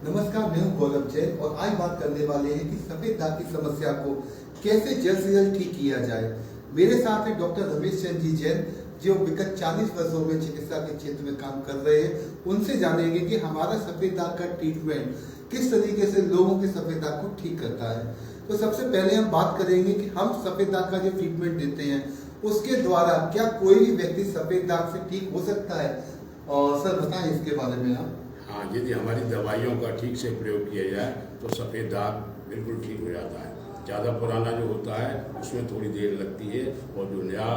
नमस्कार, मैं हूं गौरव जैन और आज बात करने वाले हैं कि सफेद दाग की समस्या को कैसे जल्द से जल्द ठीक किया जाए। मेरे साथ है डॉक्टर रमेश चंद्र जी जैन, जो विगत 40 वर्षों में चिकित्सा के क्षेत्र में काम कर रहे हैं। उनसे जानेंगे कि हमारा सफेद दाग का ट्रीटमेंट किस तरीके से लोगों के सफेद दाग को ठीक करता है। तो सबसे पहले हम बात करेंगे कि हम सफेद दाग का जो ट्रीटमेंट देते हैं उसके द्वारा क्या कोई भी व्यक्ति सफेद दाग से ठीक हो सकता है। और सर बताएं इसके बारे में आप। हाँ, यदि हमारी दवाइयों का ठीक से प्रयोग किया जाए तो सफ़ेद दाग बिल्कुल ठीक हो जाता है। ज़्यादा पुराना जो होता है उसमें थोड़ी देर लगती है और जो नया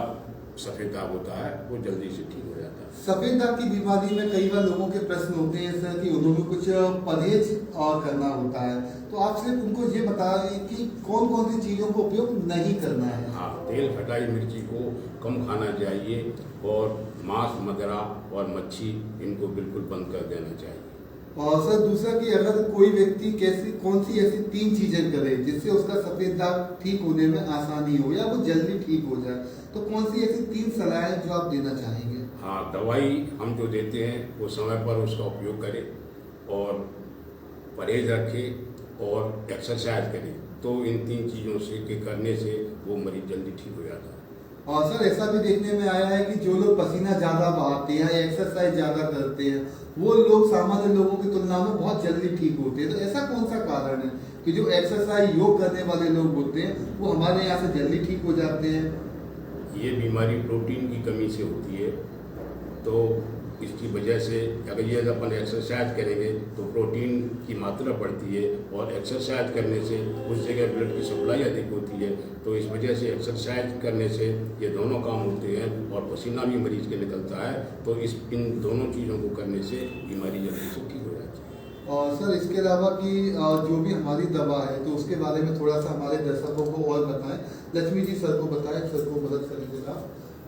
सफ़ेद दाग होता है वो जल्दी से ठीक हो जाता है। सफेद दाग की बीमारी में कई बार लोगों के प्रश्न होते हैं सर कि उन्होंने कुछ परहेज करना होता है, तो आप सिर्फ उनको ये बताएं कि कौन कौन सी चीज़ों का उपयोग नहीं करना है। हाँ, तेल खटाई मिर्ची को कम खाना चाहिए और मांस मदिरा और मच्छी इनको बिल्कुल बंद कर देना चाहिए। और सर दूसरा कि अगर कोई व्यक्ति कौन सी ऐसी 3 चीजें करे जिससे उसका सफेद दाग ठीक होने में आसानी हो या वो जल्दी ठीक हो जाए, तो कौन सी ऐसी 3 सलाहें जो आप देना चाहेंगे। हाँ, दवाई हम जो देते हैं वो समय पर उसका उपयोग करें और परहेज रखें और एक्सरसाइज करें, तो इन 3 चीज़ों से के करने से वो मरीज जल्दी ठीक हो जाता है। और सर ऐसा भी देखने में आया है कि जो लोग पसीना ज़्यादा बहाते हैं या एक्सरसाइज ज़्यादा करते हैं वो लोग सामान्य लोगों की तुलना में बहुत जल्दी ठीक होते हैं। तो ऐसा कौन सा कारण है कि जो एक्सरसाइज योग करने वाले लोग होते हैं वो हमारे यहाँ से जल्दी ठीक हो जाते हैं। ये बीमारी प्रोटीन की कमी से होती है, तो इसकी वजह से अगर ये अपन एक्सरसाइज करेंगे तो प्रोटीन की मात्रा बढ़ती है और एक्सरसाइज करने से उस जगह ब्लड की सप्लाई अधिक होती है, तो इस वजह से एक्सरसाइज करने से ये दोनों काम होते हैं और पसीना भी मरीज के निकलता है, तो इन दोनों चीज़ों को करने से बीमारी जल्दी से ठीक हो जाती है। और सर इसके अलावा कि जो भी हमारी दवा है तो उसके बारे में थोड़ा सा हमारे दर्शकों को और बताएं। लक्ष्मी जी सर को बताएं, सर को मदद करेंगे।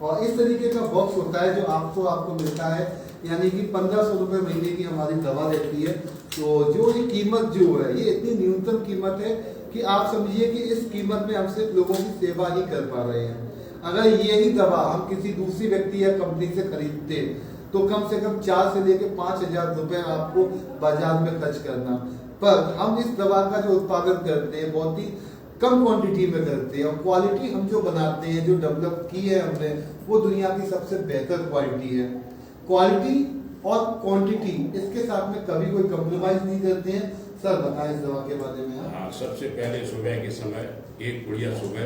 और इस तरीके का बॉक्स होता है जो आपको मिलता है, यानी कि 1500 रुपये महीने की हमारी दवा रहती है। तो जो ये कीमत जो है ये इतनी न्यूनतम कीमत है कि आप समझिए कि इस कीमत में हम सिर्फ लोगों की सेवा ही कर पा रहे हैं। अगर यही दवा हम किसी दूसरी व्यक्ति या कंपनी से खरीदते तो कम से कम 4 से लेकर 5,000 रुपये आपको बाजार में खर्च करना, पर हम इस दवा का जो उत्पादन करते हैं बहुत ही कम क्वांटिटी में करते हैं और क्वालिटी हम जो बनाते हैं, जो डेवलप की है हमने, वो दुनिया की सबसे बेहतर क्वालिटी है। क्वालिटी और क्वांटिटी इसके साथ में कभी कोई कम्प्रोमाइज नहीं करते हैं। सर बताएं इस दवा के बारे में। हाँ, सबसे पहले सुबह के समय 1 पुड़िया सुबह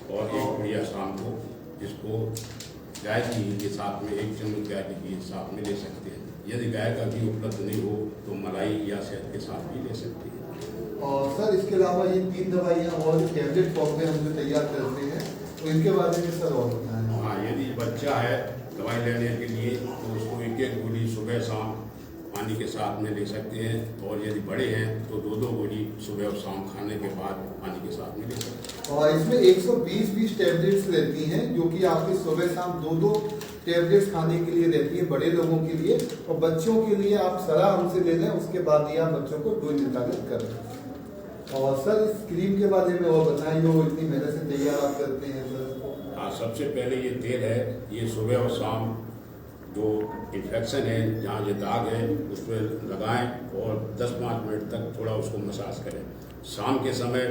और 1 पुड़िया शाम को, इसको गाय के घी के साथ में 1 चम्मच गाय के घी साथ में ले सकते हैं। यदि गाय का घी उपलब्ध नहीं हो तो मलाई या शहद के साथ भी ले सकते हैं। और सर इसके अलावा ये 3 दवाइयाँ और टैबलेट फॉर्म में हम जो तैयार करते हैं तो इनके बारे में सर और बताएं। हाँ, यदि बच्चा है दवाई लेने के लिए तो उसको 1-1 गोली सुबह शाम पानी के साथ में ले सकते हैं, और यदि बड़े हैं तो 2-2 गोली सुबह और शाम खाने के बाद पानी के साथ में ले सकते हैं। और इसमें 120 टैबलेट्स रहती हैं जो कि आपके सुबह शाम 2-2 टैबलेट्स खाने के लिए रहती है बड़े लोगों के लिए, और बच्चों के लिए आप सलाह हमसे ले लें, उसके बाद ही आप बच्चों को डोज निर्धारित करें। और सर इस क्रीम के बारे में और बताएं जो इतनी मेहनत से तैयार आप करते हैं। सर हाँ, सबसे पहले ये तेल है, ये सुबह और शाम जो इन्फेक्शन है, जहाँ ये दाग है उस पर लगाएं और 10-5 मिनट तक थोड़ा उसको मसाज करें। शाम के समय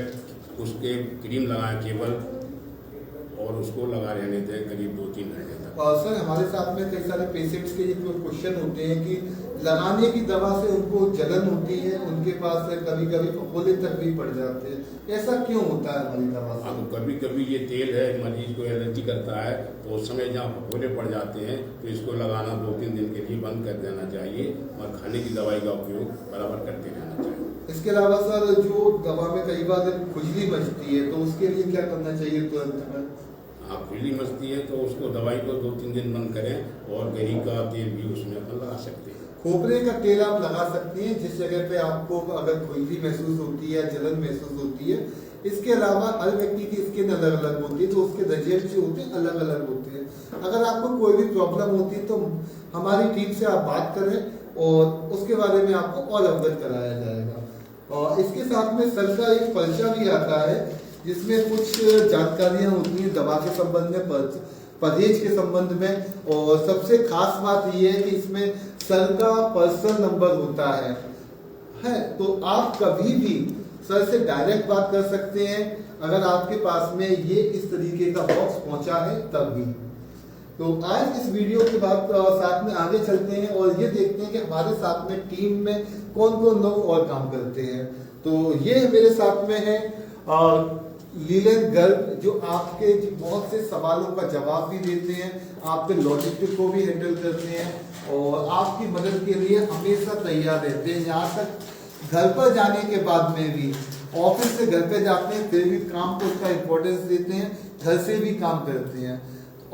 उसके क्रीम लगाएं केवल, और उसको लगा रहने दें करीब 2-3 घंटे तक। और सर हमारे साथ में कई सारे पेशेंट्स के ये क्वेश्चन होते हैं कि लगाने की दवा से उनको जलन होती है, उनके पास कभी कभी फफोले तक भी पड़ जाते हैं, ऐसा क्यों होता है हमारी दवा से। हाँ, तो कभी कभी ये तेल है मरीज को एलर्जी करता है, तो उस समय जहाँ फफोले पड़ जाते हैं तो इसको लगाना 2-3 दिन के लिए बंद कर देना चाहिए और खाने की दवाई का उपयोग बराबर करते रहना चाहिए। इसके अलावा सर जो दवा में कई बार खुजली मचती है तो उसके लिए क्या करना चाहिए तुरंत में। हाँ, खुजली मचती है तो उसको दवाई को 2-3 दिन बंद करें और गरी का तेल भी उसमें अपन लगा सकते हैं। खोपरे का तेल आप लगा सकते हैं जिस जगह पे आपको अगर खुजली महसूस होती है, जलन महसूस होती है। इसके अलावा हर व्यक्ति की स्किन अलग अलग होती है तो उसके रिजल्ट जो होते हैं अलग अलग होते हैं। अगर आपको कोई भी प्रॉब्लम होती है तो हमारी टीम से आप बात करें और उसके बारे में आपको और अवगत कराया जाएगा। और इसके साथ में सर का एक पर्चा भी आता है जिसमें कुछ जानकारियां होती हैं दवा के संबंध में, परहेज के संबंध में, और सबसे खास बात यह है कि इसमें सर का पर्सनल नंबर होता है। है तो आप कभी भी सर से डायरेक्ट बात कर सकते हैं अगर आपके पास में ये इस तरीके का बॉक्स पहुंचा है तब भी। तो आज इस वीडियो के बाद साथ में आगे चलते हैं और ये देखते हैं कि हमारे साथ में टीम में कौन कौन लोग और काम करते हैं। तो ये मेरे साथ में है लीलन गर्ग जो आपके बहुत से सवालों का जवाब भी देते हैं, आपके लॉजिस्टिक को भी हैंडल करते हैं और आपकी मदद के लिए हमेशा तैयार रहते हैं। यहाँ तक घर पर जाने के बाद में भी, ऑफिस से घर पे जाते हैं फिर भी काम को उसका इम्पोर्टेंस देते हैं, घर से भी काम करते हैं।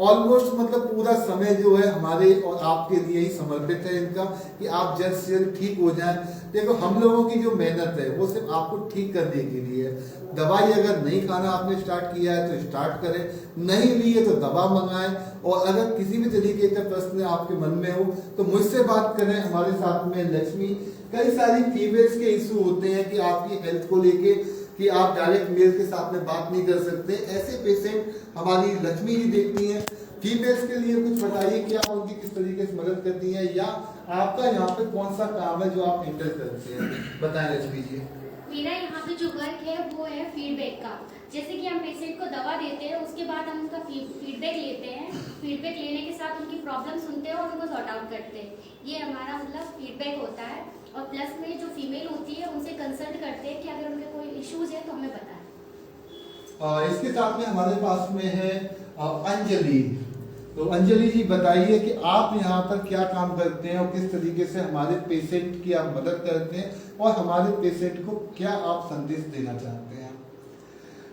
ऑलमोस्ट मतलब पूरा समय जो है हमारे और आपके लिए ही समर्पित है इनका कि आप जल्द से जल्द ठीक हो जाएं। देखो हम लोगों की जो मेहनत है वो सिर्फ आपको ठीक करने के लिए है। दवाई अगर नहीं खाना आपने स्टार्ट किया है तो स्टार्ट करें, नहीं ली है तो दवा मंगाएं और अगर किसी भी तरीके का प्रश्न आपके मन में हो तो मुझसे बात करें। हमारे साथ में लक्ष्मी, कई सारी फीमेल्स के इशू होते हैं कि आपकी हेल्थ को लेके कि आप डायरेक्ट मेल के साथ में बात नहीं कर सकते, ऐसे पेशेंट हमारी लक्ष्मी ही देखती हैं। फीमेल्स के लिए कुछ बताइए कि आप उनकी किस तरीके से मदद करती हैं या आपका यहाँ पे कौन सा काम है जो आप हैंडल करते हैं, बताएं लक्ष्मी जी। मेरा यहाँ पे जो वर्क है वो है फीडबैक का। जैसे कि हम पेशेंट को दवा देते हैं उसके बाद हम उनका फीडबैक लेते हैं, फीडबैक लेने के साथ उनकी प्रॉब्लम सुनते हैं और उनको सॉर्ट आउट करते हैं। ये हमारा मतलब फीडबैक होता है। और प्लस में जो फीमेल होती है उनसे कंसल्ट करते हैं कि अगर उनके कोई इश्यूज है तो हमें बताएं। इसके साथ में हमारे पास में है अंजलि। तो अंजलि जी बताइए कि आप यहाँ पर क्या काम करते हैं और किस तरीके से हमारे पेशेंट की आप मदद करते हैं और हमारे पेशेंट को क्या आप संदेश देना चाहते हैं।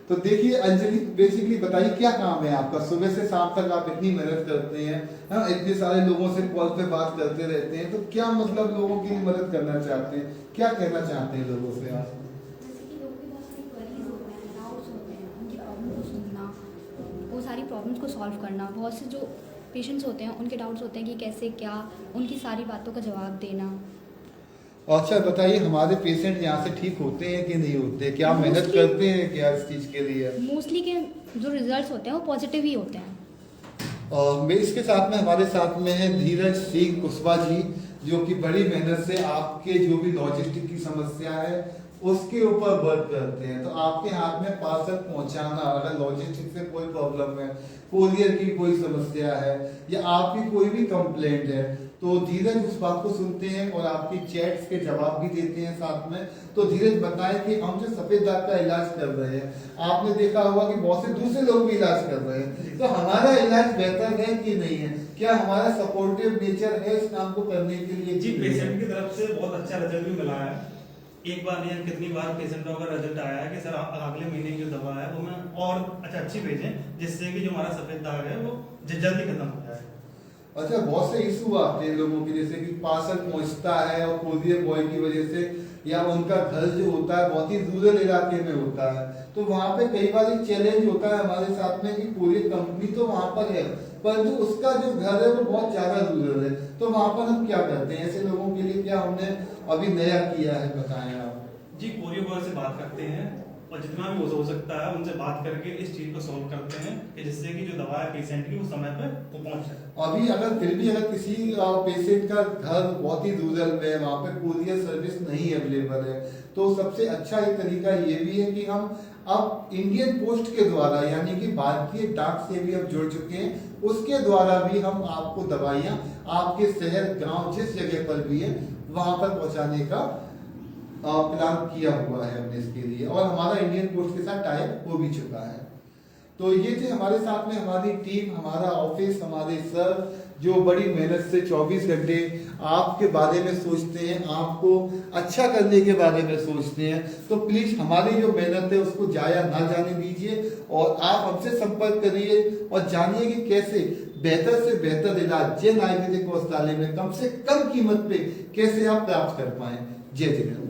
तो देखिए अंजलि बेसिकली बताइए क्या काम है आपका, सुबह से शाम तक आप इतनी मेहनत करते हैं, इतने सारे लोगों से कॉल पे बात करते रहते हैं, तो क्या मतलब लोगों की मदद करना चाहते हैं, क्या कहना चाहते हैं लोगों से आप। जैसे कि लोगों के बहुत सारी क्वेरीज होते हैं, डाउट्स होते हैं, उनकी प्रॉब्लम को सुनना, वो सारी प्रॉब्लम्स को सॉल्व करना। बहुत से जो पेशेंट्स होते हैं उनके डाउट्स होते हैं कि कैसे क्या, उनकी सारी बातों का जवाब देना। अच्छा बताइए हमारे पेशेंट यहाँ से ठीक होते हैं कि नहीं होते, क्या मेहनत करते हैं क्या इस चीज़ के लिए। मोस्टली के जो रिजल्ट्स होते हैं वो पॉजिटिव ही होते हैं। इसके साथ में हमारे साथ में है धीरज सिंह कुशवाहा जी जो कि बड़ी मेहनत से आपके जो भी लॉजिस्टिक की समस्या है उसके ऊपर वर्क करते हैं। तो आपके हाथ में पार्सल पहुंचाना, अगर लॉजिस्टिक से कोई प्रॉब्लम है, कोरियर की कोई समस्या है या आपकी कोई भी कंप्लेंट है तो धीरज उस बात को सुनते हैं और आपकी चैट्स के जवाब भी देते हैं साथ में। तो धीरज बताएं कि हम जो सफेद दाग का इलाज कर रहे हैं, आपने देखा होगा कि बहुत से दूसरे लोग भी इलाज कर रहे हैं, तो हमारा इलाज बेहतर है कि नहीं है, क्या हमारा सपोर्टिव नेचर है इस काम को करने के लिए। जी पेशेंट की तरफ से बहुत अच्छा रिजल्ट भी मिला है। एक बार नहीं कितनी बार पेशेंटों का रिजल्ट आया है कि सर अगले महीने की जो दवा है वो मैं और अच्छी भेजें जिससे कि जो हमारा सफेद दाग है वो जल्दी खत्म हो जाए। अच्छा बहुत से इशू आते हैं लोगों के, जैसे कि पार्सल पहुंचता है और कोरियर बॉय की वजह से या उनका घर जो होता है बहुत ही रूरल इलाके में होता है, तो वहाँ पे कई बार एक चैलेंज होता है हमारे साथ में कि कोरियर कंपनी तो वहाँ पर है परंतु उसका जो घर है वो बहुत ज्यादा रूरल है, तो वहाँ पर हम क्या करते हैं, ऐसे लोगों के लिए क्या हमने अभी नया किया है बताएं आप। जी कोरियर बॉय से बात करते हैं और जितना भी हो सकता है उनसे बात करके इस चीज को सॉल्व करते हैं कि जिससे कि जो दवा है पेशेंट की वो समय पर वो पहुंच जाए। अभी अगर फिर भी अगर किसी पेशेंट का घर बहुत ही रूरल में है, वहाँ पे कोरियर सर्विस नहीं अवेलेबल है, तो सबसे अच्छा एक तरीका ये भी है कि हम अब इंडियन पोस्ट के द्वारा यानी कि भारतीय डाक से भी अब जुड़ चुके हैं, उसके द्वारा भी हम आपको दवाइयाँ आपके शहर गांव जिस जगह पर भी है वहाँ पर पहुँचाने का प्लान किया हुआ है हमने इसके लिए और हमारा इंडियन पोस्ट के साथ टाइप हो भी चुका है। तो ये थे हमारे साथ में हमारी टीम, हमारा ऑफिस, हमारे सर जो बड़ी मेहनत से 24 घंटे आपके बारे में सोचते हैं, आपको अच्छा करने के बारे में सोचते हैं। तो प्लीज हमारी जो मेहनत है उसको जाया ना जाने दीजिए और आप हमसे संपर्क करिए और जानिए कि कैसे बेहतर से बेहतर इलाज जैन आयुर्वेदिक औषधालय में कम से कम कीमत पे कैसे आप प्राप्त कर पाए। जय जगन्नाथ।